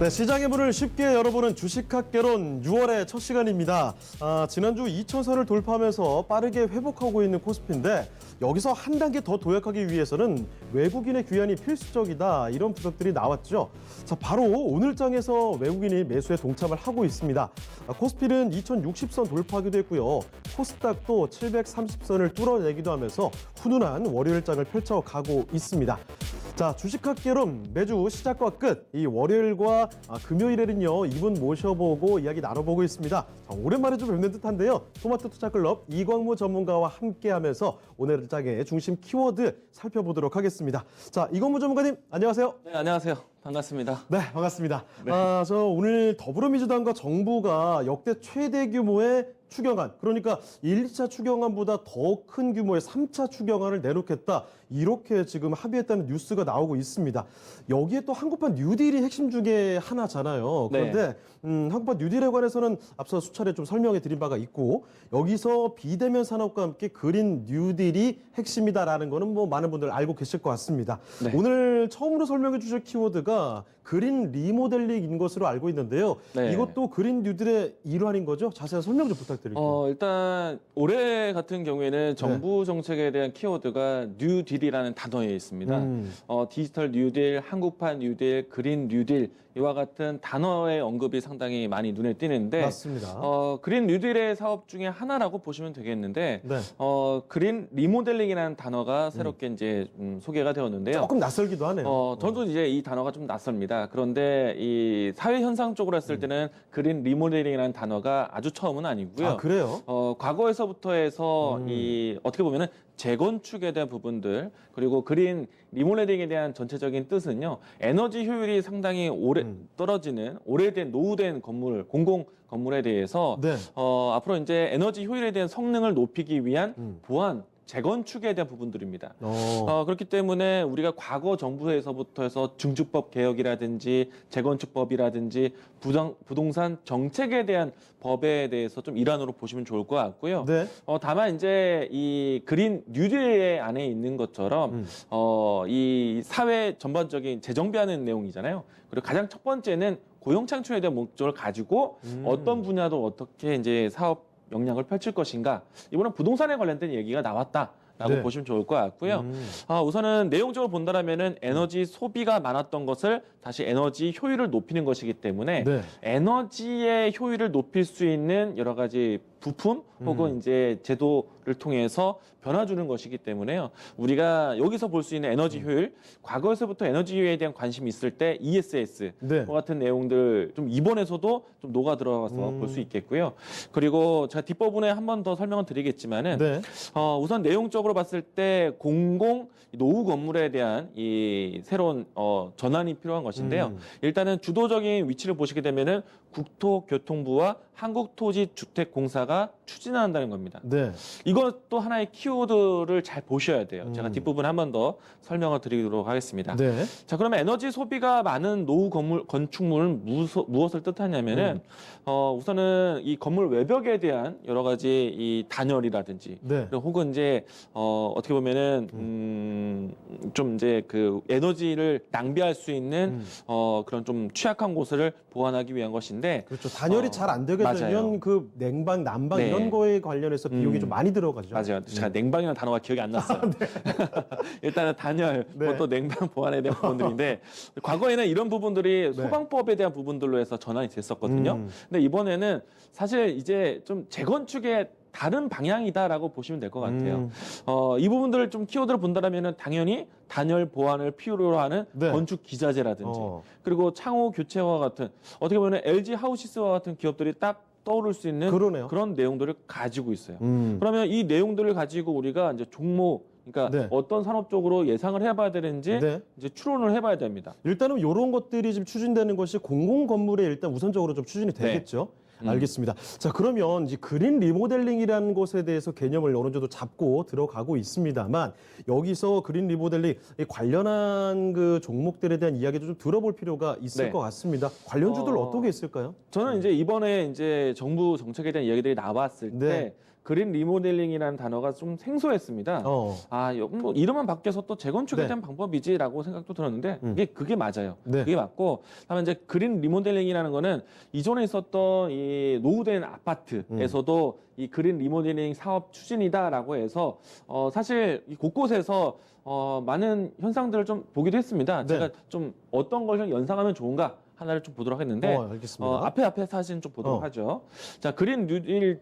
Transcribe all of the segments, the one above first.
네, 시장의 문을 쉽게 열어보는 주식학개론 6월의 첫 시간입니다. 지난주 2,000선을 돌파하면서 빠르게 회복하고 있는 코스피인데 여기서 한 단계 더 도약하기 위해서는 외국인의 귀환이 필수적이다, 이런 분석들이 나왔죠. 자, 바로 오늘 장에서 외국인이 매수에 동참을 하고 있습니다. 코스피는 2,060선 돌파하기도 했고요. 코스닥도 730선을 뚫어내기도 하면서 훈훈한 월요일장을 펼쳐가고 있습니다. 자, 주식학개론 매주 시작과 끝, 이 월요일과 금요일에는요, 이분 모셔보고 이야기 나눠보고 있습니다. 자, 오랜만에 좀 뵙는 듯한데요. 토마토 투자클럽 이광무 전문가와 함께하면서 오늘 장의 중심 키워드 살펴보도록 하겠습니다. 자, 이광무 전문가님, 안녕하세요. 네, 안녕하세요. 반갑습니다. 네, 반갑습니다. 네. 저 오늘 더불어민주당과 정부가 역대 최대 규모의 추경안, 그러니까 1, 2차 추경안보다 더 큰 규모의 3차 추경안을 내놓겠다, 이렇게 지금 합의했다는 뉴스가 나오고 있습니다. 여기에 또 한국판 뉴딜이 핵심 중에 하나잖아요. 그런데 한국판 뉴딜에 관해서는 앞서 수차례 좀 설명해 드린 바가 있고, 여기서 비대면 산업과 함께 그린 뉴딜이 핵심이다라는 거는 뭐 많은 분들 알고 계실 것 같습니다. 네. 오늘 처음으로 설명해 주실 키워드가 그린 리모델링인 것으로 알고 있는데요. 네. 이것도 그린 뉴딜의 일환인 거죠? 자세한 설명 좀 부탁드릴게요. 일단 올해 같은 경우에는 정부 정책에 대한 키워드가 뉴딜이라는 단어에 있습니다. 디지털 뉴딜, 한국판 뉴딜, 그린 뉴딜, 이와 같은 단어의 언급이 상당히 많이 눈에 띄는데, 맞습니다. 그린 뉴딜의 사업 중에 하나라고 보시면 되겠는데, 네. 그린 리모델링이라는 단어가 새롭게 이제 소개가 되었는데요. 조금 낯설기도 하네요. 저도 이제 이 단어가 좀 낯섭니다. 그런데 이 사회 현상 쪽으로 했을 때는 그린 리모델링이라는 단어가 아주 처음은 아니고요. 아, 그래요? 과거에서부터 해서 이 어떻게 보면은 재건축에 대한 부분들, 그리고 그린 리모델링에 대한 전체적인 뜻은요, 에너지 효율이 상당히 오래 떨어지는 오래된 노후된 건물, 공공 건물에 대해서 네. 앞으로 이제 에너지 효율에 대한 성능을 높이기 위한 보완, 재건축에 대한 부분들입니다. 그렇기 때문에 우리가 과거 정부에서부터 해서 증축법 개혁이라든지 재건축법이라든지 부동산 정책에 대한 법에 대해서 좀 일환으로 보시면 좋을 것 같고요. 네. 다만 이제 이 그린 뉴딜 안에 있는 것처럼 이 사회 전반적인 재정비하는 내용이잖아요. 그리고 가장 첫 번째는 고용 창출에 대한 목적을 가지고 어떤 분야도 어떻게 이제 사업 역량을 펼칠 것인가. 이번엔 부동산에 관련된 얘기가 나왔다라고 네. 보시면 좋을 것 같고요. 우선은 내용적으로 본다면은 에너지 소비가 많았던 것을 다시 에너지 효율을 높이는 것이기 때문에 네. 에너지의 효율을 높일 수 있는 여러 가지 부품 혹은 이제 제도를 통해서 변화 주는 것이기 때문에요. 우리가 여기서 볼 수 있는 에너지 효율, 과거에서부터 에너지 효율에 대한 관심이 있을 때 ESS 네. 같은 내용들 좀 이번에서도 좀 녹아 들어가서 볼 수 있겠고요. 그리고 제가 뒷부분에 한 번 더 설명을 드리겠지만은 네. 우선 내용적으로 봤을 때 공공 노후 건물에 대한 이 새로운 전환이 필요한 것인데요. 일단은 주도적인 위치를 보시게 되면은 국토교통부와 한국토지주택공사가 추진한다는 겁니다. 네. 이것도 하나의 키워드를 잘 보셔야 돼요. 제가 뒷부분에 한 번 더 설명을 드리도록 하겠습니다. 네. 자, 그러면 에너지 소비가 많은 노후 건물, 건축물은 무엇을 뜻하냐면은, 우선은 이 건물 외벽에 대한 여러 가지 이 단열이라든지, 네. 그리고 혹은 이제, 어떻게 보면은, 좀 이제 그 에너지를 낭비할 수 있는, 그런 좀 취약한 곳을 보완하기 위한 것인데, 그렇죠. 단열이 잘 안 되게 맞아요. 되면 그 냉방, 난방 네. 이런 거에 관련해서 비용이 좀 많이 들어가죠. 맞아요. 제가 냉방이라는 단어가 기억이 안 났어요. 일단은 단열, 네. 또 냉방 보완에 대한 부분들인데, 과거에는 이런 부분들이 소방법에 대한 부분들로 해서 전환이 됐었거든요. 근데 이번에는 사실 이제 좀 재건축의 다른 방향이다라고 보시면 될 것 같아요. 이 부분들을 좀 키워드를 본다면은 당연히 단열 보완을 필요로 하는 네. 건축 기자재라든지, 그리고 창호 교체와 같은, 어떻게 보면 LG 하우시스와 같은 기업들이 딱 떠오를 수 있는 그러네요. 그런 내용들을 가지고 있어요. 그러면 이 내용들을 가지고 우리가 이제 종목, 그러니까 네. 어떤 산업 쪽으로 예상을 해봐야 되는지 네. 이제 추론을 해봐야 됩니다. 일단은 이런 것들이 지금 추진되는 것이 공공 건물에 일단 우선적으로 좀 추진이 되겠죠. 알겠습니다. 자, 그러면 이제 그린 리모델링이라는 것에 대해서 개념을 어느 정도 잡고 들어가고 있습니다만, 여기서 그린 리모델링 관련한 그 종목들에 대한 이야기도 좀 들어볼 필요가 있을 네. 것 같습니다. 관련주들 어떤 게 있을까요? 저는 이제 이번에 이제 정부 정책에 대한 이야기들이 나왔을 네. 때 그린 리모델링이라는 단어가 좀 생소했습니다. 뭐 이름은 바뀌어서 또 재건축에 네. 대한 방법이지라고 생각도 들었는데 그게 맞아요. 네. 그게 맞고, 다만 이제 그린 리모델링이라는 거는 이전에 있었던 이 노후된 아파트에서도 이 그린 리모델링 사업 추진이다라고 해서 사실 이 곳곳에서 많은 현상들을 좀 보기도 했습니다. 네. 제가 좀 어떤 걸 연상하면 좋은가 하나를 좀 보도록 했는데 알겠습니다. 앞에 사진 좀 보도록 하죠. 자, 그린 뉴딜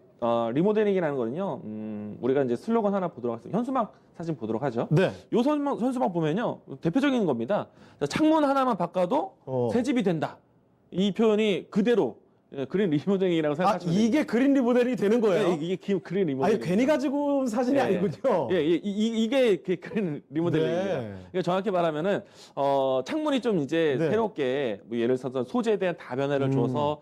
리모델링이라는 거는요. 우리가 이제 슬로건 하나 보도록 하겠습니다. 현수막 사진 보도록 하죠. 네. 요 현수막 보면요. 대표적인 겁니다. 자, 창문 하나만 바꿔도 새 집이 된다. 이 표현이 그대로 그린 리모델링이라고 생각하시면 됩니다. 이게 그린 리모델링이 되는 거예요? 네, 이게 그린 리모델링. 괜히 가지고 온 사진이 아니군요. 이게 그린 리모델링입니다. 네. 그러니까 정확히 말하면은 창문이 좀 이제 네. 새롭게 뭐 예를 들어서 소재에 대한 다변화를 줘서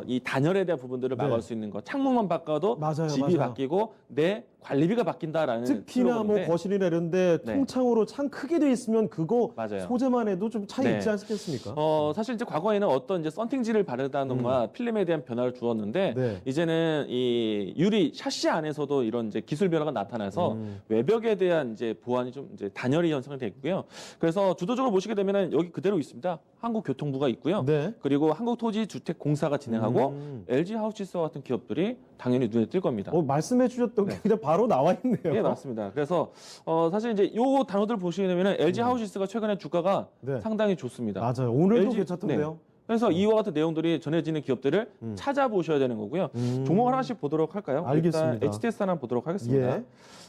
이 단열에 대한 부분들을 막을 네. 수 있는 것. 창문만 바꿔도 맞아요, 집이 맞아요. 바뀌고 내 관리비가 바뀐다라는 특히나 뭐 슬로건인데 거실이나 이런데 네. 통창으로 창 크게 돼 있으면 그거 맞아요. 소재만 해도 좀 차이 네. 있지 않겠습니까? 사실 이제 과거에는 어떤 이제 썬팅지를 바르다던가 필름에 대한 변화를 주었는데 네. 이제는 이 유리 샤시 안에서도 이런 이제 기술 변화가 나타나서 외벽에 대한 이제 보완이 좀 이제 단열이 형성이 되고요. 그래서 주도적으로 보시게 되면은 여기 그대로 있습니다. 한국교통부가 있고요. 네. 그리고 한국토지주택공사가 진행하고 LG 하우시스와 같은 기업들이 당연히 눈에 띌 겁니다. 말씀해 주셨던 게 그냥 바로 나와 있네요. 네, 맞습니다. 그래서 사실 이제 요 단어들 보시게 되면은 LG 하우시스가 최근에 주가가 네. 상당히 좋습니다. 맞아요. 오늘도 LG 괜찮던데요. 그래서 이와 같은 내용들이 전해지는 기업들을 찾아보셔야 되는 거고요. 종목 하나씩 보도록 할까요? 알겠습니다. 일단 HTS 하나 보도록 하겠습니다. 예.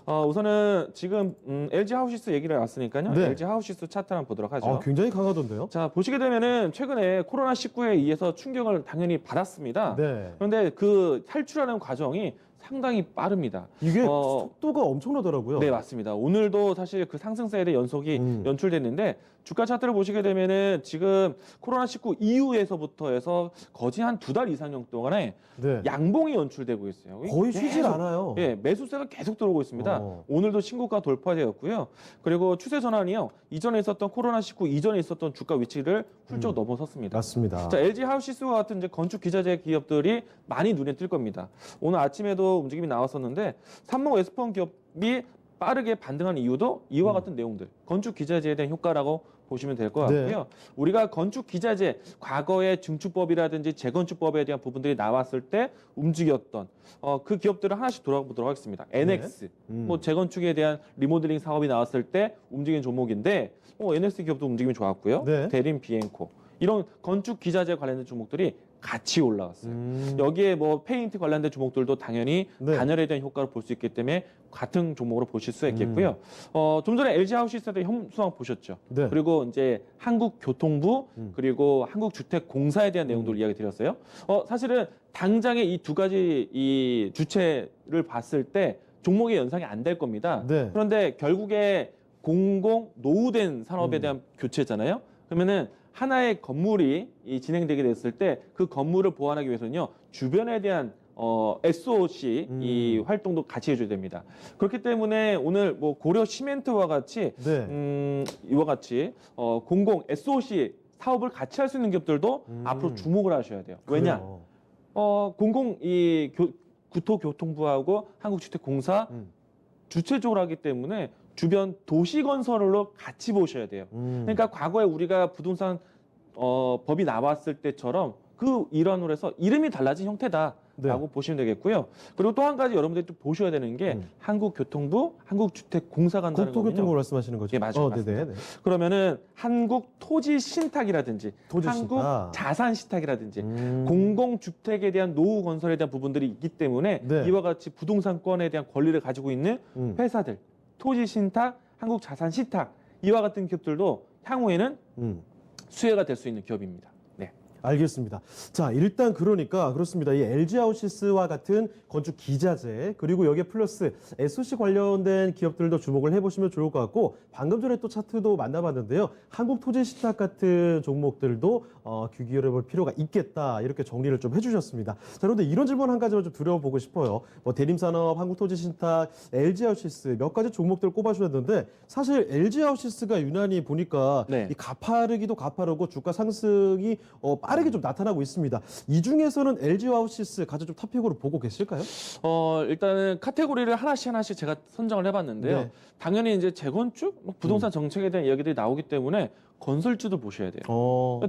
우선은 지금 LG 하우시스 얘기를 나왔으니까요. 네. LG 하우시스 차트 한번 보도록 하죠. 굉장히 강하던데요. 자, 보시게 되면은 최근에 코로나19에 의해서 충격을 당연히 받았습니다. 네. 그런데 그 탈출하는 과정이 상당히 빠릅니다. 이게 속도가 엄청나더라고요. 네, 맞습니다. 오늘도 사실 그 상승세에 대한 연속이 연출됐는데 주가 차트를 보시게 되면은 지금 코로나19 이후에서부터 해서 거의 한 2달 이상 동안에 네. 양봉이 연출되고 있어요. 거의 쉬질 계속, 않아요. 예, 매수세가 계속 들어오고 있습니다. 오늘도 신고가 돌파되었고요. 그리고 추세 전환이요. 이전에 있었던 코로나19 이전에 있었던 주가 위치를 훌쩍 넘어섰습니다. 맞습니다. 자, LG 하우시스와 같은 이제 건축 기자재 기업들이 많이 눈에 띌 겁니다. 오늘 아침에도 움직임이 나왔었는데 삼성 에스폰 기업이 빠르게 반등한 이유도 이와 같은 내용들, 건축 기자재에 대한 효과라고 보시면 될 것 같고요. 네. 우리가 건축 기자재, 과거의 증축법이라든지 재건축법에 대한 부분들이 나왔을 때 움직였던 그 기업들을 하나씩 돌아보도록 하겠습니다. NX, 뭐 재건축에 대한 리모델링 사업이 나왔을 때 움직인 종목인데 NX 기업도 움직임이 좋았고요. 네. 대림 비엔코 이런 건축 기자재 관련된 종목들이 같이 올라왔어요. 여기에 뭐 페인트 관련된 종목들도 당연히 네. 단열에 대한 효과를 볼 수 있기 때문에 같은 종목으로 보실 수 있겠고요. 좀 전에 LG 하우시스에 대한 현수막 보셨죠. 네. 그리고 이제 한국교통부 그리고 한국주택공사에 대한 내용들을 이야기 드렸어요. 사실은 당장에 이 두 가지 이 주체를 봤을 때 종목의 연상이 안 될 겁니다. 네. 그런데 결국에 공공 노후된 산업에 대한 교체잖아요. 그러면은 하나의 건물이 진행되게 됐을 때 그 건물을 보완하기 위해서는요 주변에 대한 SOC 이 활동도 같이 해줘야 됩니다. 그렇기 때문에 오늘 뭐 고려 시멘트와 같이 네. 이와 같이 공공 SOC 사업을 같이 할 수 있는 기업들도 앞으로 주목을 하셔야 돼요. 왜냐? 그래요. 공공 이 국토교통부하고 한국주택공사 주체적으로 하기 때문에 주변 도시 건설로 같이 보셔야 돼요. 그러니까 과거에 우리가 부동산 법이 나왔을 때처럼 그 일환으로 해서 이름이 달라진 형태다라고 네. 보시면 되겠고요. 그리고 또 한 가지 여러분들이 좀 보셔야 되는 게 한국교통부, 한국주택공사 간다는 국토교통부 거는요. 말씀하시는 거죠? 예, 맞아요. 네네. 네. 그러면은 한국토지신탁이라든지 토지신탁. 한국자산신탁이라든지 공공주택에 대한 노후 건설에 대한 부분들이 있기 때문에 네. 이와 같이 부동산권에 대한 권리를 가지고 있는 회사들, 토지신탁, 한국자산신탁 이와 같은 기업들도 향후에는 수혜가 될 수 있는 기업입니다. 네. 알겠습니다. 자, 일단 그러니까 그렇습니다. 이 LG 하우시스와 같은 건축 기자재 그리고 여기에 플러스 SOC 관련된 기업들도 주목을 해보시면 좋을 것 같고 방금 전에 또 차트도 만나봤는데요. 한국토지신탁 같은 종목들도 귀 기울여볼 필요가 있겠다 이렇게 정리를 좀 해주셨습니다. 자, 그런데 이런 질문 한 가지만 좀 드려보고 싶어요. 뭐 대림산업, 한국토지신탁, LG 하우시스 몇 가지 종목들을 꼽아주셨는데 사실 LG 하우시스가 유난히 보니까 네. 이 가파르기도 가파르고 주가 상승이 빠르 빠르게 좀 나타나고 있습니다. 이 중에서는 LG 와우시스 가장 좀 탑픽으로 보고 계실까요? 일단은 카테고리를 하나씩 제가 선정을 해봤는데요. 네. 당연히 이제 재건축, 부동산 정책에 대한 이야기들이 나오기 때문에 건설주도 보셔야 돼요.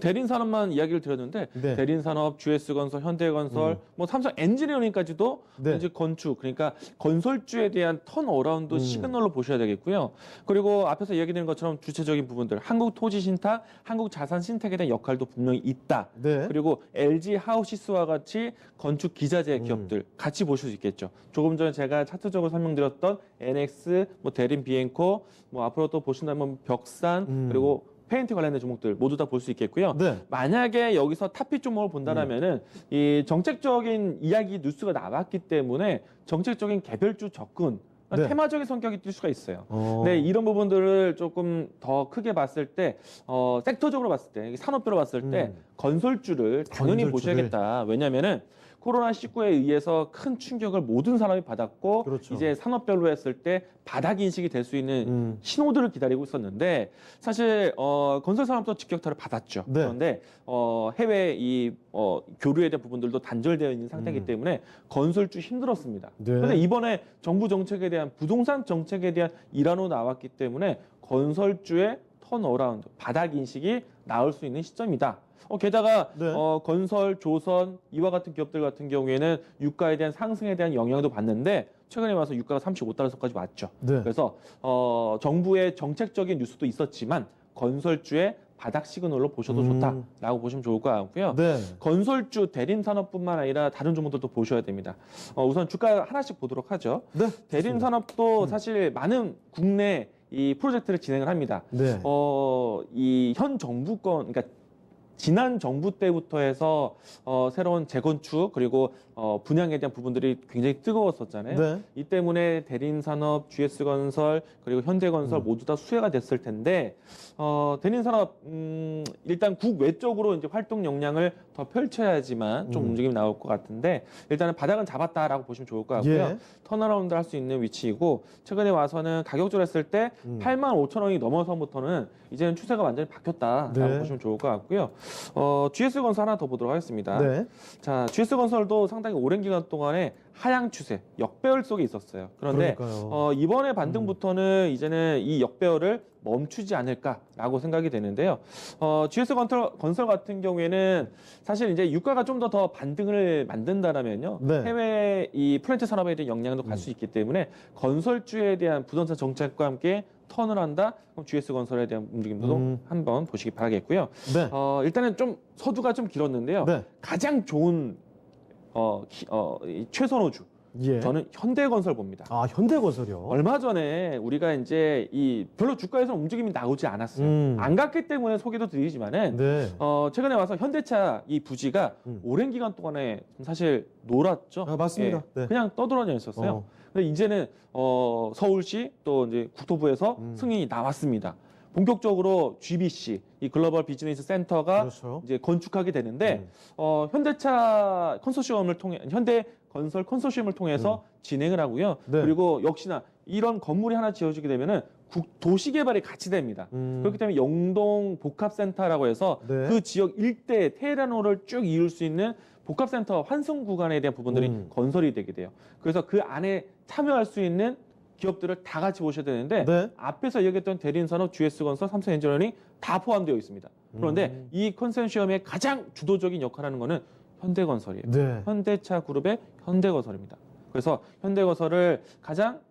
대림산업만 이야기를 드렸는데 네. 대림산업, GS건설, 현대건설, 삼성 엔지니어링까지도 네. 이제 건축, 그러니까 건설주에 대한 턴어라운드 시그널로 보셔야 되겠고요. 그리고 앞에서 이야기드린 것처럼 주체적인 부분들, 한국토지신탁, 한국자산신탁에 대한 역할도 분명히 있다. 네. 그리고 LG 하우시스와 같이 건축 기자재 기업들 같이 보실 수 있겠죠. 조금 전에 제가 차트적으로 설명드렸던 NX, 대림 비엔코, 앞으로 또 보신다면 벽산, 그리고 페인트 관련된 종목들 모두 다 볼 수 있겠고요. 네. 만약에 여기서 탑픽 종목을 본다라면은 이 정책적인 이야기 뉴스가 나왔기 때문에 정책적인 개별주 접근, 네. 테마적인 성격이 뛸 수가 있어요. 네, 이런 부분들을 조금 더 크게 봤을 때, 섹터적으로 봤을 때, 산업별로 봤을 때 건설주를 당연히 건설주를. 보셔야겠다. 왜냐면은 코로나19에 의해서 큰 충격을 모든 사람이 받았고 그렇죠. 이제 산업별로 했을 때 바닥 인식이 될 수 있는 신호들을 기다리고 있었는데 사실 건설 산업도 직격탄을 받았죠. 네. 그런데 해외 교류에 대한 부분들도 단절되어 있는 상태이기 때문에 건설주 힘들었습니다. 네. 그런데 이번에 정부 정책에 대한 부동산 정책에 대한 일환으로 나왔기 때문에 건설주의 턴어라운드, 바닥 인식이 나올 수 있는 시점이다. 게다가 네. 건설, 조선 이와 같은 기업들 같은 경우에는 유가에 대한 상승에 대한 영향도 받는데 최근에 와서 유가가 35달러까지 왔죠. 네. 그래서 정부의 정책적인 뉴스도 있었지만 건설주의 바닥 시그널로 보셔도 좋다라고 보시면 좋을 것 같고요. 네. 건설주, 대림산업뿐만 아니라 다른 종목들도 보셔야 됩니다. 우선 주가 하나씩 보도록 하죠. 네. 대림산업도 사실 많은 국내 이 프로젝트를 진행을 합니다. 네. 이 현 정부권, 그러니까 지난 정부 때부터 해서 새로운 재건축 그리고 분양에 대한 부분들이 굉장히 뜨거웠었잖아요. 네. 이 때문에 대림산업, GS건설 그리고 현대건설 모두 다 수혜가 됐을 텐데 대림산업 일단 국외적으로 이제 활동 역량을 더 펼쳐야지만 좀 움직임이 나올 것 같은데 일단은 바닥은 잡았다라고 보시면 좋을 것 같고요. 예. 턴어라운드 할 수 있는 위치이고 최근에 와서는 가격적으로 했을 때 85,000원이 넘어서부터는 이제는 추세가 완전히 바뀌었다라고 네. 보시면 좋을 것 같고요. GS건설 하나 더 보도록 하겠습니다. 네. 자, GS건설도 상당히 오랜 기간 동안에 하향 추세, 역배열 속에 있었을 그런데 그러니까요. 이번에 반등부터는 이제는 이 역배열을 멈추지 않을까라고 생각이 되는데요. GS건설 같은 경우에는 사실 이제 유가가 좀 더 반등을 만든다라면요. 네. 해외 이 플랜트 산업에 대한 영향도 갈 수 있기 때문에 건설주에 대한 부동산 정책과 함께 턴을 한다. 그럼 GS건설에 대한 움직임도 한번 보시기 바라겠고요. 네. 일단은 좀 서두가 좀 길었는데요. 네. 가장 좋은 이 최선호주. 예. 저는 현대건설 봅니다. 아, 현대건설이요. 얼마 전에 우리가 이제 별로 주가에서 움직임이 나오지 않았어요. 안 갔기 때문에 소개도 드리지만은 네. 최근에 와서 현대차 이 부지가 오랜 기간 동안에 사실 놀았죠. 아, 맞습니다. 예, 네. 그냥 떠돌아다녀 있었어요. 근데 이제는 서울시 또 이제 국토부에서 승인이 나왔습니다. 본격적으로 GBC 이 글로벌 비즈니스 센터가 그렇죠. 이제 건축하게 되는데 현대차 컨소시엄을 통해 현대건설 컨소시엄을 통해서 진행을 하고요. 네. 그리고 역시나 이런 건물이 하나 지어지게 되면은 도시개발이 같이 됩니다. 그렇기 때문에 영동 복합센터라고 해서 네. 그 지역 일대 테헤란호를 쭉 이을 수 있는 복합센터 환승 구간에 대한 부분들이 건설이 되게 돼요. 그래서 그 안에 참여할 수 있는 기업들을 다 같이 보셔야 되는데 네. 앞에서 얘기했던 대림산업, GS건설, 삼성 엔지니어링이 다 포함되어 있습니다. 그런데 이 컨소시엄의 가장 주도적인 역할을 하는 거는 현대건설이에요. 네. 현대차 그룹의 현대건설입니다. 그래서 현대건설을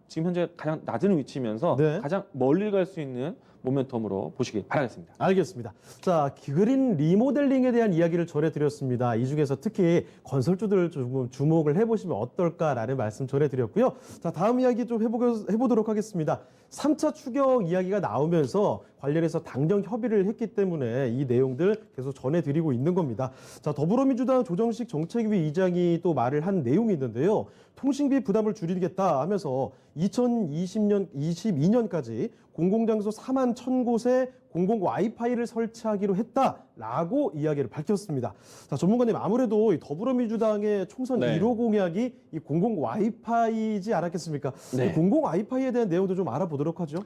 지금 현재 가장 낮은 위치면서 네. 가장 멀리 갈 수 있는 모멘텀으로 보시기 바라겠습니다. 알겠습니다. 자, 그린 리모델링에 대한 이야기를 전해드렸습니다. 이 중에서 특히 건설주들 좀 주목을 해보시면 어떨까라는 말씀 전해드렸고요. 자, 다음 이야기 좀 해보도록 하겠습니다. 3차 추경 이야기가 나오면서 관련해서 당정 협의를 했기 때문에 이 내용들 계속 전해드리고 있는 겁니다. 자, 더불어민주당 조정식 정책위 의장이 또 말을 한 내용이 있는데요. 통신비 부담을 줄이겠다 하면서 2022년까지 공공장소 4만 1,000곳에 공공 와이파이를 설치하기로 했다라고 이야기를 밝혔습니다. 자, 전문가님 아무래도 이 더불어민주당의 총선 네. 1호 공약이 이 공공 와이파이지 않았겠습니까? 네. 이 공공 와이파이에 대한 내용도 좀 알아보도록 하죠.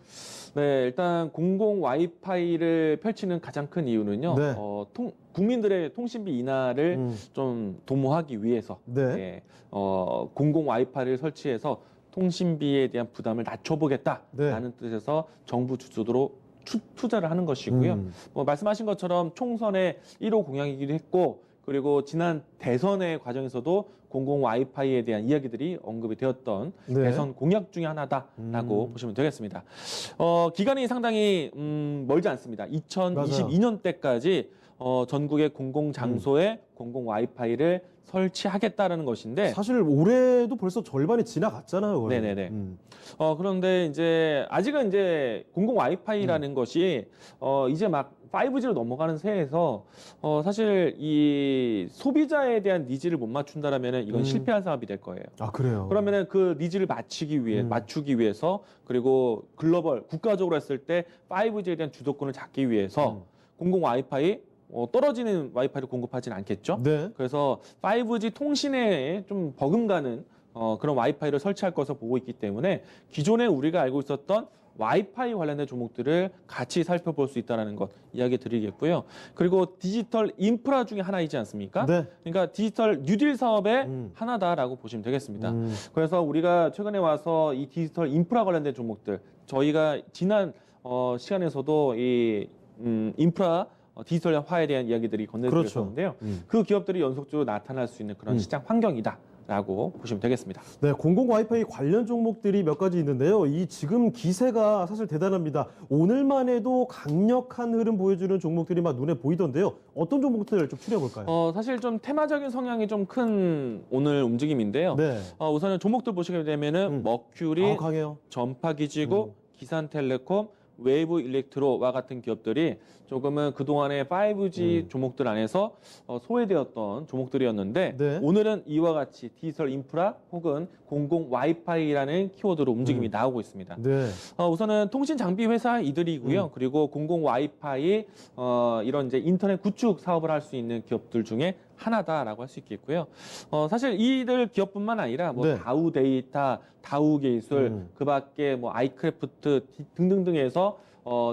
네, 일단 공공 와이파이를 펼치는 가장 큰 이유는요. 네. 국민들의 통신비 인하를 좀 도모하기 위해서 네. 예, 공공 와이파이를 설치해서 통신비에 대한 부담을 낮춰보겠다라는 뜻에서 정부 주도로 투자를 하는 것이고요. 뭐 말씀하신 것처럼 총선의 1호 공약이기도 했고, 그리고 지난 대선의 과정에서도 공공 와이파이에 대한 이야기들이 언급이 되었던 네. 대선 공약 중에 하나다라고 보시면 되겠습니다. 기간이 상당히 멀지 않습니다. 2022년 때까지 전국의 공공 장소에 공공 와이파이를 설치하겠다라는 것인데, 사실 올해도 벌써 절반이 지나갔잖아요. 그거는. 네네네. 그런데 이제 아직은 이제 공공 와이파이라는 것이 이제 막 5G로 넘어가는 새에서 사실 이 소비자에 대한 니즈를 못 맞춘다라면은 이건 실패한 사업이 될 거예요. 아, 그래요. 그러면은 그 니즈를 맞추기 위해서, 그리고 글로벌 국가적으로 했을 때 5G에 대한 주도권을 잡기 위해서 공공 와이파이 떨어지는 와이파이를 공급하지는 않겠죠. 네. 그래서 5G 통신에 좀 버금가는 그런 와이파이를 설치할 것으로 보고 있기 때문에 기존에 우리가 알고 있었던 와이파이 관련된 종목들을 같이 살펴볼 수 있다는 것 이야기 드리겠고요. 그리고 디지털 인프라 중에 하나이지 않습니까? 네. 그러니까 디지털 뉴딜 사업의 하나다라고 보시면 되겠습니다. 그래서 우리가 최근에 와서 이 디지털 인프라 관련된 종목들, 저희가 지난 시간에서도 이 인프라 디지털화에 대한 이야기들이 건네드렸었는데요. 그렇죠. 그 기업들이 연속적으로 나타날 수 있는 그런 시장 환경이다라고 보시면 되겠습니다. 네, 공공 와이파이 관련 종목들이 몇 가지 있는데요. 이 지금 기세가 사실 대단합니다. 오늘만 해도 강력한 흐름 보여주는 종목들이 막 눈에 보이던데요. 어떤 종목들 좀 추려볼까요? 사실 좀 테마적인 성향이 좀 큰 오늘 움직임인데요. 네. 우선은 종목들 보시게 되면은 머큐리, 강해요. 전파기지국, 기산텔레콤, 웨이브 일렉트로와 같은 기업들이 조금은 그동안의 5G 종목들 안에서 소외되었던 종목들이었는데, 네. 오늘은 이와 같이 디지털 인프라 혹은 공공 와이파이라는 키워드로 움직임이 나오고 있습니다. 네. 우선은 통신 장비 회사 이들이고요. 그리고 공공 와이파이 이런 이제 인터넷 구축 사업을 할 수 있는 기업들 중에 하나다라고 할 수 있겠고요. 사실 이들 기업뿐만 아니라 뭐 네. 다우 데이터, 다우 기술, 그밖에 뭐 아이크래프트 등등등에서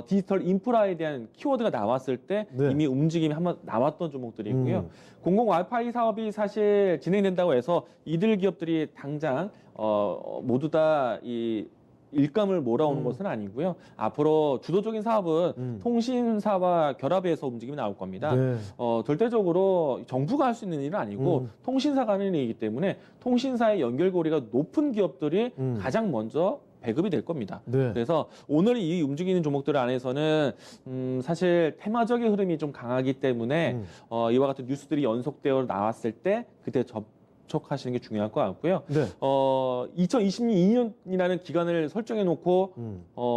디지털 인프라에 대한 키워드가 나왔을 때 네. 이미 움직임이 한번 나왔던 종목들이고요. 공공 와이파이 사업이 사실 진행된다고 해서 이들 기업들이 당장 모두 다 이 일감을 몰아오는 것은 아니고요. 앞으로 주도적인 사업은 통신사와 결합해서 움직임이 나올 겁니다. 네. 절대적으로 정부가 할 수 있는 일은 아니고 통신사가 하는 일이기 때문에 통신사의 연결고리가 높은 기업들이 가장 먼저 배급이 될 겁니다. 네. 그래서 오늘 이 움직이는 종목들 안에서는 사실 테마적인 흐름이 좀 강하기 때문에 이와 같은 뉴스들이 연속되어 나왔을 때 그때 접촉하시는 게 중요할 것 같고요. 네. 2022년이라는 기간을 설정해 놓고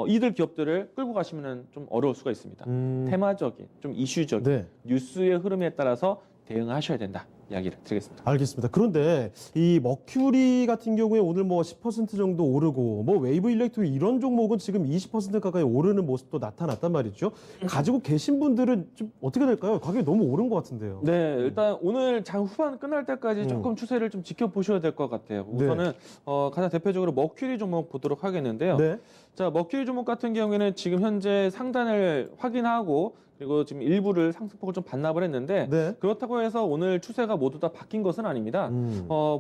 이들 기업들을 끌고 가시면 좀 어려울 수가 있습니다. 테마적인, 좀 이슈적인 네. 뉴스의 흐름에 따라서 대응하셔야 된다. 이야기를 드리겠습니다. 알겠습니다. 그런데 이 머큐리 같은 경우에 오늘 뭐 10% 정도 오르고 뭐 웨이브 일렉트로 이런 종목은 지금 20% 가까이 오르는 모습도 나타났단 말이죠. 가지고 계신 분들은 좀 어떻게 될까요? 가격이 너무 오른 것 같은데요. 네, 일단 오늘 장 후반 끝날 때까지 조금 추세를 좀 지켜보셔야 될 것 같아요. 우선은 가장 대표적으로 머큐리 종목 보도록 하겠는데요. 네. 자, 머큐리 종목 같은 경우에는 지금 현재 상단을 확인하고 그리고 지금 일부를 상승폭을 좀 반납을 했는데 네. 그렇다고 해서 오늘 추세가 모두 다 바뀐 것은 아닙니다.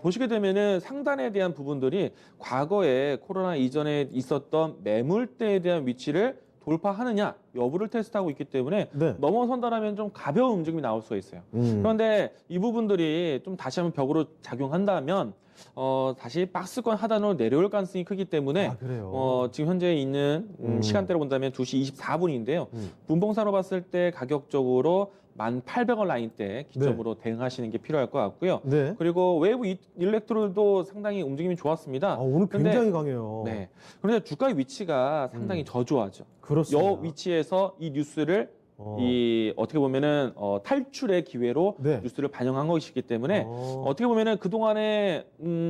보시게 되면은 상단에 대한 부분들이 과거에 코로나 이전에 있었던 매물대에 대한 위치를 돌파하느냐 여부를 테스트하고 있기 때문에 네. 넘어선다라면 좀 가벼운 움직임이 나올 수가 있어요. 그런데 이 부분들이 좀 다시 한번 벽으로 작용한다면 다시 박스권 하단으로 내려올 가능성이 크기 때문에 아, 그래요. 지금 현재 있는 시간대로 본다면 2시 24분인데요. 분봉사로 봤을 때 가격적으로 1,800원 라인대 기점으로 대응하시는 게 필요할 것 같고요. 네. 그리고 웨이브 일렉트로도 상당히 움직임이 좋았습니다. 아, 오늘 근데- 굉장히 강해요. 네. 그런데 주가의 위치가 상당히 저조하죠. 그렇습니다. 여 위치에서 이 뉴스를 이 어떻게 보면은 탈출의 기회로 네. 뉴스를 반영한 것이기 때문에 어떻게 보면은 그 동안에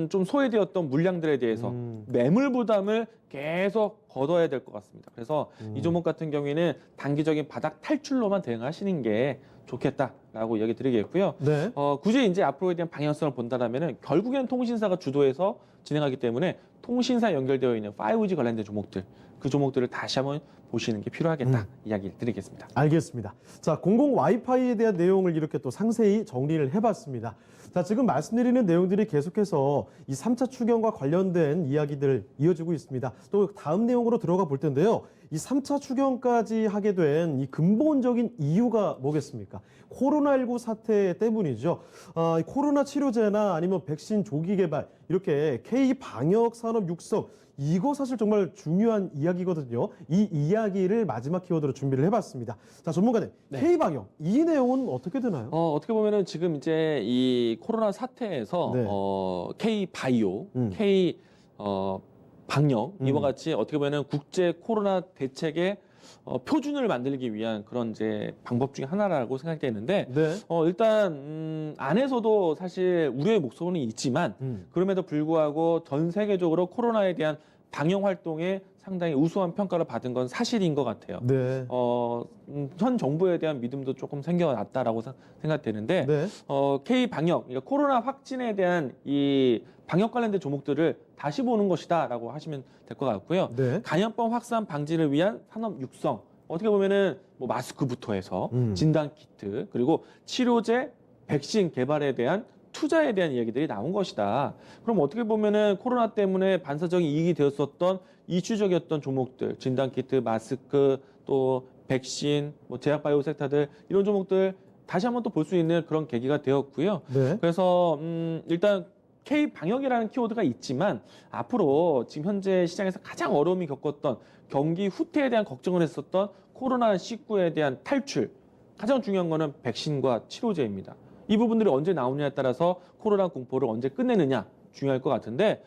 좀 소외되었던 물량들에 대해서 매물 부담을 계속 걷어야 될 것 같습니다. 그래서 이 종목 같은 경우에는 단기적인 바닥 탈출로만 대응하시는 게 좋겠다라고 이야기 드리겠고요. 네. 굳이 이제 앞으로에 대한 방향성을 본다라면은 결국에는 통신사가 주도해서 진행하기 때문에 통신사 연결되어 있는 5G 관련된 종목들, 그 종목들을 다시 한번 보시는 게 필요하겠다 이야기를 드리겠습니다. 알겠습니다. 자, 공공 와이파이에 대한 내용을 이렇게 또 상세히 정리를 해봤습니다. 자, 지금 말씀드리는 내용들이 계속해서 이 3차 추경과 관련된 이야기들 이어지고 있습니다. 또 다음 내용으로 들어가 볼 텐데요. 이 3차 추경까지 하게 된 이 근본적인 이유가 뭐겠습니까? 코로나19 사태 때문이죠. 이 코로나 치료제나 아니면 백신 조기 개발, 이렇게 K-방역 산업 육성, 이거 사실 정말 중요한 이야기거든요. 이 이야기를 마지막 키워드로 준비를 해봤습니다. 자, 전문가님, 네. K-방역, 이 내용은 어떻게 되나요? 어떻게 보면은 지금 이제 이 코로나 사태에서 네. K-바이오, 방역 이와 같이 어떻게 보면은 국제 코로나 대책의 표준을 만들기 위한 그런 이제 방법 중에 하나라고 생각되는데 네. 일단 안에서도 사실 우려의 목소리는 있지만 그럼에도 불구하고 전 세계적으로 코로나에 대한 방역 활동에 상당히 우수한 평가를 받은 건 사실인 것 같아요. 네. 현 정부에 대한 믿음도 조금 생겨났다라고 생각되는데 네. K 방역, 그러니까 코로나 확진에 대한 이 방역 관련된 종목들을 다시 보는 것이다라고 하시면 될 것 같고요. 네. 감염병 확산 방지를 위한 산업 육성, 어떻게 보면은 뭐 마스크부터 해서 진단 키트 그리고 치료제, 백신 개발에 대한 투자에 대한 이야기들이 나온 것이다. 그럼 어떻게 보면은 코로나 때문에 반사적인 이익이 되었었던 이슈적이었던 종목들, 진단키트, 마스크, 또 백신, 뭐 제약바이오 섹터들 이런 종목들 다시 한번 또 볼 수 있는 그런 계기가 되었고요. 네. 그래서 일단 K 방역이라는 키워드가 있지만 앞으로 지금 현재 시장에서 가장 어려움이 겪었던 경기 후퇴에 대한 걱정을 했었던 코로나19에 대한 탈출, 가장 중요한 거는 백신과 치료제입니다. 이 부분들이 언제 나오느냐에 따라서 코로나 공포를 언제 끝내느냐 중요할 것 같은데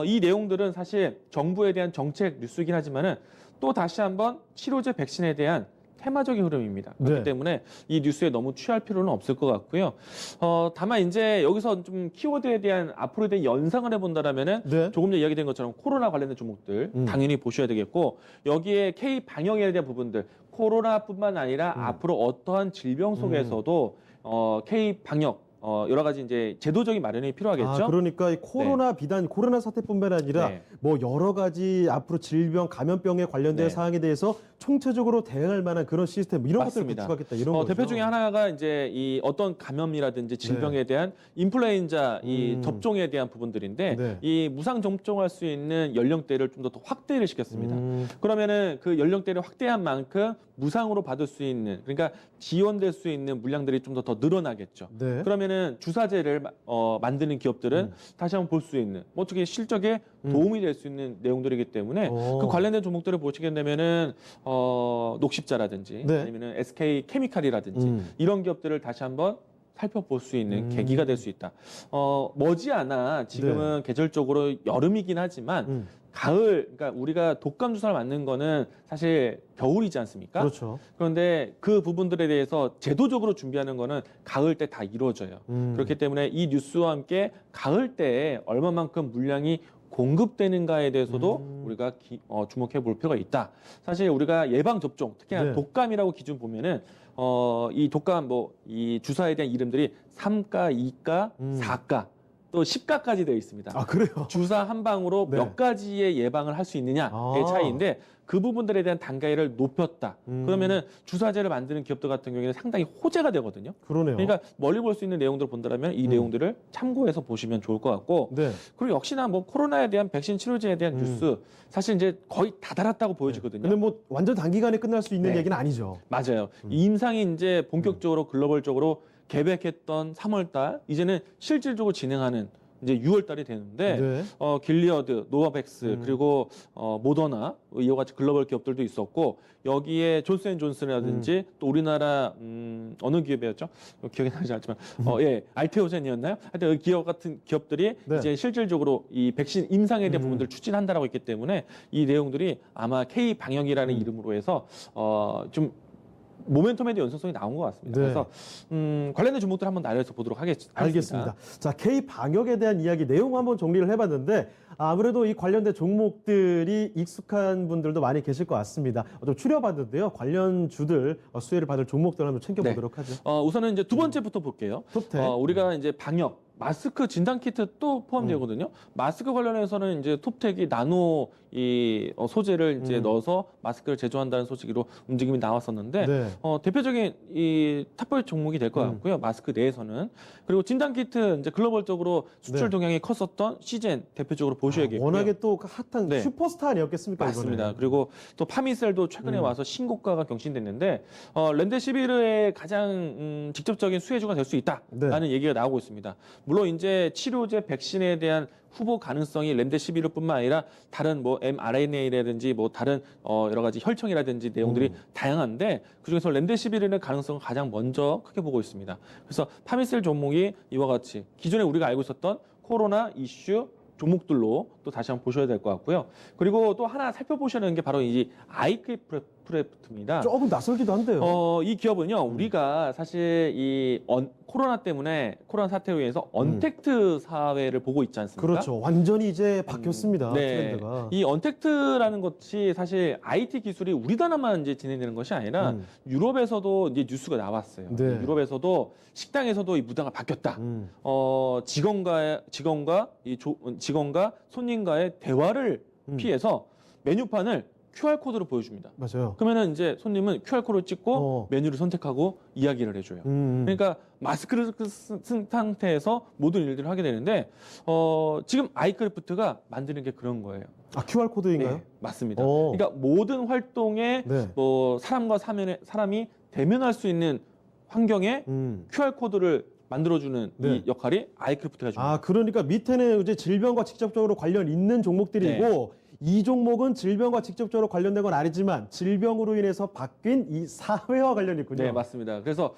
이 내용들은 사실 정부에 대한 정책 뉴스이긴 하지만은 또 다시 한번 치료제 백신에 대한 테마적인 흐름입니다. 그렇기 네. 때문에 이 뉴스에 너무 취할 필요는 없을 것 같고요. 다만 이제 여기서 좀 키워드에 대한 앞으로에 대한 연상을 해본다라면은 네. 조금 전에 이야기된 것처럼 코로나 관련된 종목들 당연히 보셔야 되겠고 여기에 K 방역에 대한 부분들 코로나뿐만 아니라 앞으로 어떠한 질병 속에서도 K 방역 여러 가지 이제 제도적인 마련이 필요하겠죠. 그러니까 이 코로나 비단 코로나 사태뿐만 아니라 네. 뭐 여러 가지 앞으로 질병, 감염병에 관련된 네. 사항에 대해서 총체적으로 대응할 만한 그런 시스템 이런 것들을 맞습니다. 구축하겠다 이런 거죠. 대표 중에 하나가 이제 이 어떤 감염이라든지 질병에 대한 인플루엔자 이 접종에 대한 부분들인데 네. 이 무상 접종할 수 있는 연령대를 좀 더 확대를 시켰습니다. 그러면은 그 연령대를 확대한 만큼 무상으로 받을 수 있는 그러니까 지원될 수 있는 물량들이 좀 더 늘어나겠죠. 네. 그러면은 주사제를 만드는 기업들은 다시 한번 볼 수 있는 뭐 어떻게 실적에 도움이 될 수 있는 내용들이기 때문에 그 관련된 종목들을 보시게 되면은 녹십자라든지 네. 아니면은 SK 케미칼이라든지 이런 기업들을 다시 한번 살펴볼 수 있는 계기가 될 수 있다. 머지않아 지금은 계절적으로 여름이긴 하지만 가을, 그러니까 우리가 독감 주사를 맞는 거는 사실 겨울이지 않습니까? 그렇죠. 그런데 그 부분들에 대해서 제도적으로 준비하는 거는 가을 때 다 이루어져요. 그렇기 때문에 이 뉴스와 함께 가을 때에 얼마만큼 물량이 공급되는가에 대해서도 우리가 주목해 볼 필요가 있다. 사실 우리가 예방 접종, 특히 네. 독감이라고 기준 보면은 이 독감 이 주사에 대한 이름들이 3가, 2가, 4가 또 10가까지 되어 있습니다. 아, 그래요? 주사 한 방으로 네. 몇 가지의 예방을 할 수 있느냐의 차이인데 그 부분들에 대한 단가를 높였다. 그러면은 주사제를 만드는 기업들 같은 경우에는 상당히 호재가 되거든요. 그러네요. 그러니까 멀리 볼 수 있는 내용들을 본다면 이 내용들을 참고해서 보시면 좋을 것 같고 네. 그리고 역시나 뭐 코로나에 대한 백신 치료제에 대한 뉴스 사실 이제 거의 다 달았다고 보여지거든요. 근데 뭐 완전 단기간에 끝날 수 있는 네. 얘기는 아니죠. 맞아요. 이 임상이 이제 본격적으로 글로벌적으로 계획했던 3월달 이제는 실질적으로 진행하는 이제 6월달이 되는데 네. 길리어드, 노바백스 그리고 모더나 이와 같이 글로벌 기업들도 있었고 여기에 존스앤존슨이라든지 또 우리나라 어느 기업이었죠? 기억이 나지 않지만 알테오젠이었나요? 하여튼 그 기업 같은 기업들이 네. 이제 실질적으로 이 백신 임상에 대한 부분들을 추진한다라고 했기 때문에 이 내용들이 아마 K 방역이라는 이름으로 해서 좀 모멘텀에 대한 연속성이 나온 것 같습니다. 네. 그래서 관련된 종목들 한번 나열해서 보도록 하겠습니다. 알겠습니다. 자, K 방역에 대한 이야기 내용 한번 정리를 해봤는데 아무래도 이 관련된 종목들이 익숙한 분들도 많이 계실 것 같습니다. 좀 추려봤는데요. 관련 주들 수혜를 받을 종목들 한번 챙겨보도록 하죠. 우선은 이제 두 번째부터 볼게요. 톱10. 우리가 이제 방역 마스크 진단 키트 또 포함되거든요. 마스크 관련해서는 이제 톱텍이 나노 이 소재를 이제 넣어서 마스크를 제조한다는 소식으로 움직임이 나왔었는데 네. 대표적인 이 탑볼 종목이 될 것 같고요. 마스크 내에서는 그리고 진단 키트 이제 글로벌적으로 수출 네. 동향이 컸었던 시젠 대표적으로 보셔야겠고요. 워낙에 또 핫한 네. 슈퍼스타 아니었겠습니까? 맞습니다. 이번에. 그리고 또 파미셀도 최근에 와서 신고가가 경신됐는데 렌데시비르의 가장 직접적인 수혜주가 될 수 있다라는 얘기가 나오고 있습니다. 물론 이제 치료제 백신에 대한 후보 가능성이 렌데시비르뿐만 아니라 다른 뭐 mRNA라든지 뭐 다른 여러 가지 혈청이라든지 내용들이 다양한데 그중에서 렌데시비르는 가능성을 가장 먼저 크게 보고 있습니다. 그래서 파미셀 종목이 이와 같이 기존에 우리가 알고 있었던 코로나 이슈 종목들로 또 다시 한번 보셔야 될 것 같고요. 그리고 또 하나 살펴보셔야 하는 게 바로 이 아이크래프트입니다. 조금 낯설기도 한데요. 이 기업은요, 우리가 사실 이 코로나 때문에 코로나 사태로 인해서 언택트 사회를 보고 있지 않습니까? 그렇죠. 완전히 이제 바뀌었습니다. 네. 트렌드가. 이 언택트라는 것이 사실 IT 기술이 우리나라만 이제 진행되는 것이 아니라 유럽에서도 이제 뉴스가 나왔어요. 네. 유럽에서도 식당에서도 이 문화가 바뀌었다. 직원과 손님과의 대화를 피해서 메뉴판을 QR코드로 보여줍니다. 맞아요. 그러면은 이제 손님은 QR코드를 찍고 메뉴를 선택하고 이야기를 해줘요. 그러니까 마스크를 쓴 상태에서 모든 일들을 하게 되는데 지금 아이크래프트가 만드는 게 그런 거예요. 아, QR코드인가요? 네, 맞습니다. 그러니까 모든 활동에 네. 뭐 사람과 사람이 대면할 수 있는 환경에 QR코드를 만들어주는 네. 이 역할이 아이크래프트가 줍니다. 아, 그러니까 밑에는 이제 질병과 직접적으로 관련 있는 종목들이고 이 종목은 질병과 직접적으로 관련된 건 아니지만 질병으로 인해서 바뀐 이 사회와 관련이 있군요. 네, 맞습니다. 그래서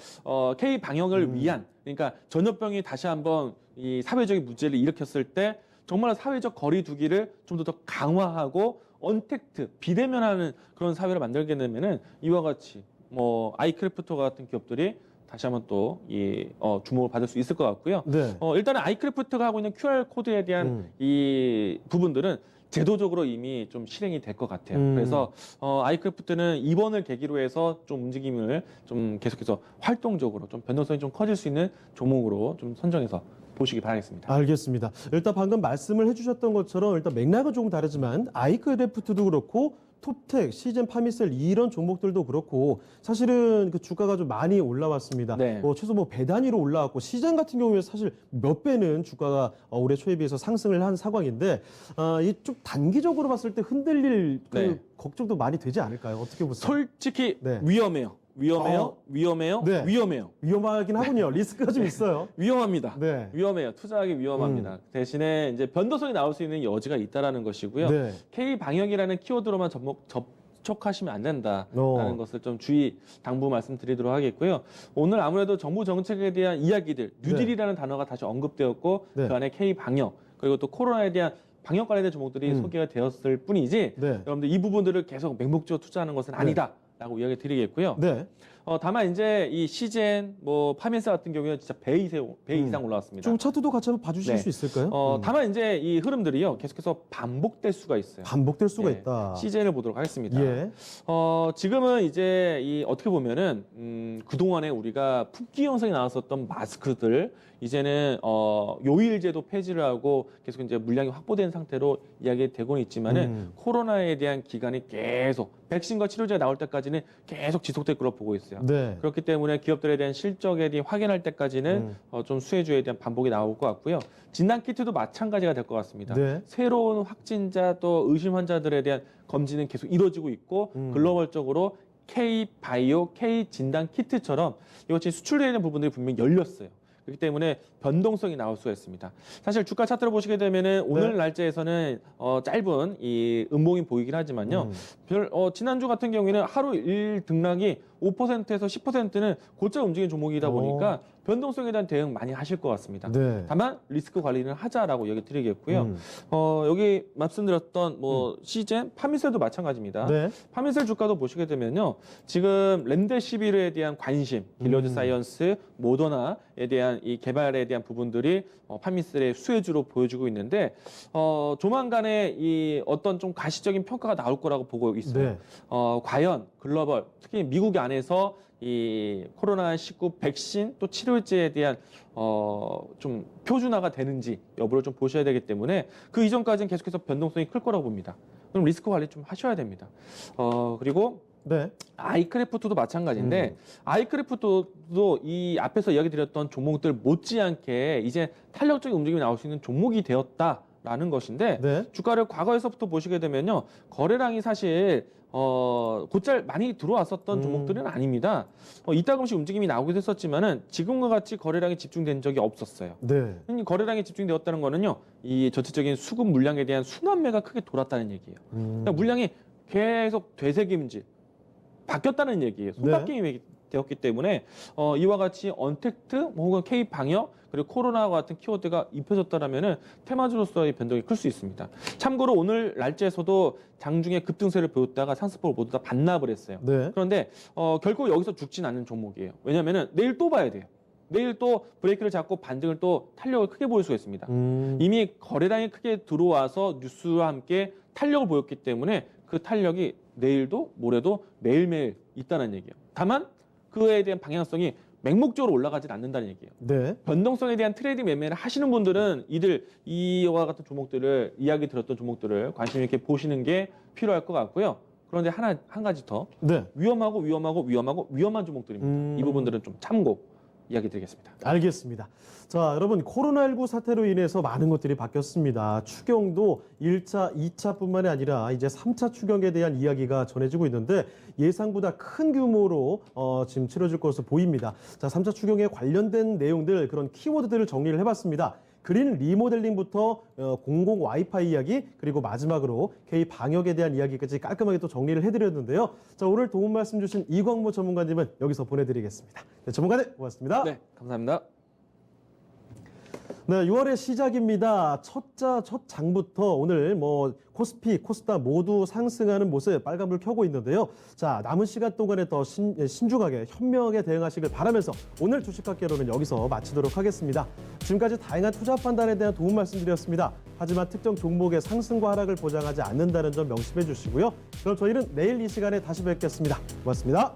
K 방역을 위한 그러니까 전염병이 다시 한번 이 사회적인 문제를 일으켰을 때 정말 사회적 거리 두기를 좀 더 강화하고 언택트 비대면하는 그런 사회를 만들게 되면은 이와 같이 뭐 아이크래프트 같은 기업들이 다시 한번 또 이 주목을 받을 수 있을 것 같고요. 네. 일단은 아이크래프트가 하고 있는 QR 코드에 대한 이 부분들은 제도적으로 이미 좀 실행이 될 것 같아요. 그래서 아이크래프트는 이번을 계기로 해서 좀 움직임을 좀 계속해서 활동적으로 좀 변동성이 좀 커질 수 있는 종목으로 좀 선정해서 보시기 바라겠습니다. 알겠습니다. 일단 방금 말씀을 해주셨던 것처럼 일단 맥락은 조금 다르지만 아이크래프트도 그렇고 톱텍, 시즌 파미셀 이런 종목들도 그렇고 사실은 그 주가가 좀 많이 올라왔습니다. 네. 최소 배 단위로 올라왔고 시장 같은 경우에 사실 몇 배는 주가가 올해 초에 비해서 상승을 한 상황인데 이 좀 단기적으로 봤을 때 흔들릴 그 네. 걱정도 많이 되지 않을까요? 어떻게 보세요? 솔직히 네. 위험해요. 네. 위험하긴 하군요. 리스크가 좀 있어요. 위험합니다. 네. 위험해요. 투자하기 위험합니다. 대신에 이제 변동성이 나올 수 있는 여지가 있다라는 것이고요. 네. K 방역이라는 키워드로만 접촉하시면 안 된다라는 것을 좀 당부 말씀드리도록 하겠고요. 오늘 아무래도 정부 정책에 대한 이야기들, 뉴딜이라는 단어가 다시 언급되었고 네. 그 안에 K 방역 그리고 또 코로나에 대한 방역 관련된 종목들이 소개가 되었을 뿐이지 네. 여러분들 이 부분들을 계속 맹목적으로 투자하는 것은 아니다. 라고 이야기 드리겠고요. 네. 다만 이제 이 시젠, 뭐 파미사 같은 경우에는 진짜 배 이상 올라왔습니다. 좀 차트도 같이 한번 봐주실 네. 수 있을까요? 다만 이제 이 흐름들이요 계속해서 반복될 수가 있어요. 반복될 수가 네. 있다. 시젠을 보도록 하겠습니다. 예. 지금은 이제 이 어떻게 보면은 그동안에 우리가 품귀 현상이 나왔었던 마스크들 이제는 요일제도 폐지를 하고 계속 이제 물량이 확보된 상태로 이야기되고는 있지만은 코로나에 대한 기간이 계속 백신과 치료제가 나올 때까지는 계속 지속될 거로 보고 있어요. 네. 그렇기 때문에 기업들에 대한 실적에 대한 확인할 때까지는 좀 수혜주에 대한 반복이 나올 것 같고요. 진단 키트도 마찬가지가 될 것 같습니다. 네. 새로운 확진자 또 의심 환자들에 대한 검진은 계속 이루어지고 있고 글로벌적으로 K 바이오, K 진단 키트처럼 이것이 수출되어 있는 부분들이 분명히 열렸어요. 그렇기 때문에 변동성이 나올 수가 있습니다. 사실 주가 차트를 보시게 되면은 오늘 날짜에서는 짧은 이 음봉이 보이긴 하지만요. 지난주 같은 경우에는 하루 일 등락이 5%에서 10%는 곧잘 움직이는 종목이다 보니까 변동성에 대한 대응 많이 하실 것 같습니다. 네. 다만 리스크 관리는 하자라고 얘기 드리겠고요. 여기 말씀드렸던 뭐 시젠, 파미셀도 마찬가지입니다. 네. 파미셀 주가도 보시게 되면요. 지금 렘데시비르에 대한 관심, 길러드 사이언스, 모더나에 대한 이 개발에 대한 부분들이 파미셀의 수혜주로 보여주고 있는데 조만간에 이 어떤 좀 가시적인 평가가 나올 거라고 보고 있어요. 네. 과연 글로벌, 특히 미국 안에서 이 코로나19 백신 또 치료제에 대한 좀 표준화가 되는지 여부를 좀 보셔야 되기 때문에 그 이전까지는 계속해서 변동성이 클 거라고 봅니다. 그럼 리스크 관리 좀 하셔야 됩니다. 그리고 네. 아이크래프트도 마찬가지인데 아이크래프트도 이 앞에서 이야기 드렸던 종목들 못지않게 이제 탄력적인 움직임이 나올 수 있는 종목이 되었다라는 것인데 네. 주가를 과거에서부터 보시게 되면요. 거래량이 사실 곧잘 많이 들어왔었던 종목들은 아닙니다. 이따금씩 움직임이 나오기도 했었지만은 지금과 같이 거래량이 집중된 적이 없었어요. 네. 이 거래량이 집중되었다는 거는요. 이 전체적인 수급 물량에 대한 순환매가 크게 돌았다는 얘기예요. 그러니까 물량이 계속 되새김질 바뀌었다는 얘기예요. 손바뀜이 되었기 때문에 이와 같이 언택트 혹은 K 방역 그리고 코로나와 같은 키워드가 입혀졌다라면은 테마주로서의 변동이 클 수 있습니다. 참고로 오늘 날짜에서도 장중에 급등세를 보였다가 상승폭을 모두 다 반납을 했어요. 네. 그런데 결국 여기서 죽진 않는 종목이에요. 왜냐하면은 내일 또 봐야 돼요. 내일 또 브레이크를 잡고 반등을 또 탄력을 크게 보일 수가 있습니다. 이미 거래량이 크게 들어와서 뉴스와 함께 탄력을 보였기 때문에 그 탄력이 내일도 모레도 매일매일 있다는 얘기예요. 다만 그에 대한 방향성이 맹목적으로 올라가진 않는다는 얘기예요. 네. 변동성에 대한 트레이딩 매매를 하시는 분들은 이와 같은 종목들을 이야기 들었던 종목들을 관심 있게 보시는 게 필요할 것 같고요. 그런데 한 가지 더 네. 위험한 종목들입니다. 이 부분들은 좀 참고 이야기 드리겠습니다. 알겠습니다. 자, 여러분 코로나19 사태로 인해서 많은 것들이 바뀌었습니다. 추경도 1차, 2차뿐만이 아니라 이제 3차 추경에 대한 이야기가 전해지고 있는데 예상보다 큰 규모로 지금 치러질 것으로 보입니다. 자, 3차 추경에 관련된 내용들 그런 키워드들을 정리를 해봤습니다. 그린 리모델링부터 공공 와이파이 이야기 그리고 마지막으로 K 방역에 대한 이야기까지 깔끔하게 또 정리를 해드렸는데요. 자, 오늘 도움 말씀 주신 이광모 전문가님은 여기서 보내드리겠습니다. 네, 전문가님 고맙습니다. 네, 감사합니다. 네, 6월의 시작입니다. 첫 장부터 오늘 코스피, 코스닥 모두 상승하는 모습 빨간불 켜고 있는데요. 자, 남은 시간 동안에 더 신중하게 현명하게 대응하시길 바라면서 오늘 주식학개론은 여기서 마치도록 하겠습니다. 지금까지 다양한 투자 판단에 대한 도움 말씀드렸습니다. 하지만 특정 종목의 상승과 하락을 보장하지 않는다는 점 명심해 주시고요. 그럼 저희는 내일 이 시간에 다시 뵙겠습니다. 고맙습니다.